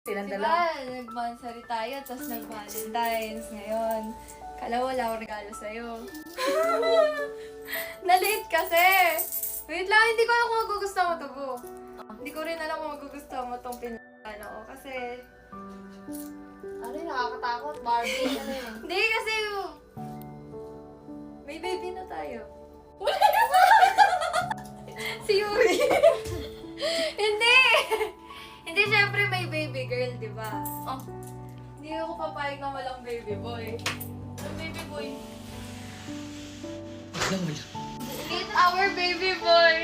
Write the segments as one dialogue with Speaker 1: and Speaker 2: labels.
Speaker 1: Silang
Speaker 2: Diba,
Speaker 1: dalawa.
Speaker 2: nag-monthsary tayo, tapos nag-Valentine's ngayon. Kala wala akong regalo sa'yo. Na-late kasi! Wait lang, hindi ko alam kung magugustuhan mo to, Bu. Hindi ko rin alam kung magugustuhan mo tong pinagano ko kasi...
Speaker 3: Ano yung nakakatakot? Barbie? Ano yun?
Speaker 2: Hindi kasi... May baby na tayo. Si Yuri. Hindi! Hindi, syempre may baby girl, di ba? Oh, hindi ako papayag na walang baby boy. Walang baby boy. Our baby boy!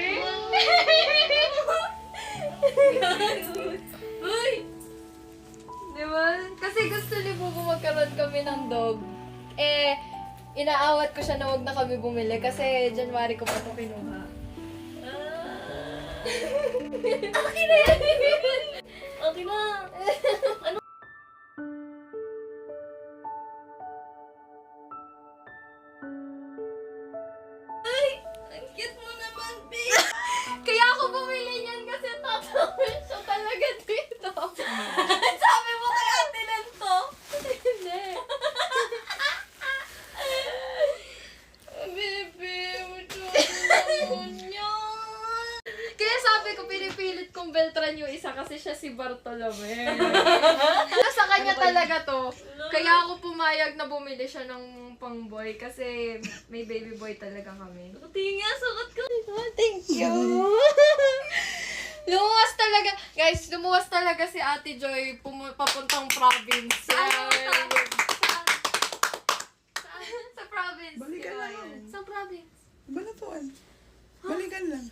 Speaker 2: Uy! Di ba? Kasi gusto ni Bubu magkaroon kami ng dog. Eh, inaawat ko siya na wag na kami bumili kasi January ko pa ito kinuha. Okay na yan!
Speaker 3: Okay na.
Speaker 2: Ang cute mo naman, babe! Kaya ako bumili niyan kasi tatawin siya talaga dito. Sabi mo kay Ate Lento? Hindi. Bebe, naman yan. Kaya sabi ko, pinipilit kong Beltran yung isa kasi siya si Bartolome. Pero sa kanya talaga to. Kaya ako pumayag na bumili siya ng pang-boy kasi may baby boy talaga kami.
Speaker 3: Tingin, sukat ko.
Speaker 2: Thank you. Lumuwas talaga. Guys, lumuwas talaga si Ate Joy papuntang province. Sa province.
Speaker 4: Balikan
Speaker 2: diba
Speaker 4: lang.
Speaker 2: yun? Sa province.
Speaker 4: Balatuan. Balikan lang.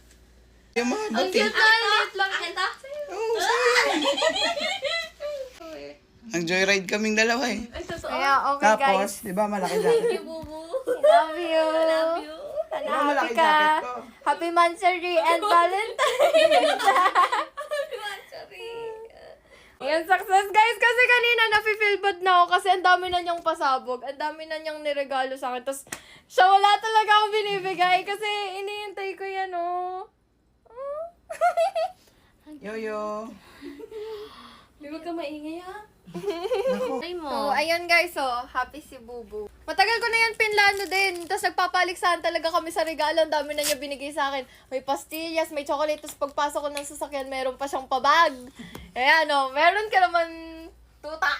Speaker 4: Yung mga
Speaker 2: Ang
Speaker 4: buti.
Speaker 2: cute na, liit lang.
Speaker 3: Akin ta?
Speaker 4: Oo, sa'yo. Ang joyride kaming dalawa eh.
Speaker 3: Ay, totoo.
Speaker 2: Kaya okay
Speaker 4: Tapos,
Speaker 2: guys.
Speaker 4: di ba malaki jacket?
Speaker 3: You, Bubu.
Speaker 2: Love you.
Speaker 3: Love you.
Speaker 4: Di ba
Speaker 2: Happy
Speaker 4: malaki
Speaker 2: ka.
Speaker 4: jacket ko?
Speaker 2: Happy Monthsary and Valentine's.
Speaker 3: Sorry.
Speaker 2: Ayan, success guys. Kasi kanina nafe-feel bad na ako kasi ang dami na niyang pasabog. Ang dami na niyang niregalo sa akin. Tapos siya wala talaga akong binibigay kasi iniintay ko yan, oh.
Speaker 4: Yoyo.
Speaker 3: Huwag ka maingay, ha?
Speaker 4: Naku.
Speaker 3: Ay mo.
Speaker 2: So, ayun guys, oh. Happy si Bubu. Matagal ko na yan pinlano din. Tapos nagpapaliksahan talaga kami sa regalo. Ang dami na niya binigay sa akin. May pastillas, may chocolate. Tapos pagpasok ko ng sasakyan, meron pa siyang pabag. Ayan, oh. Meron ka naman tuta.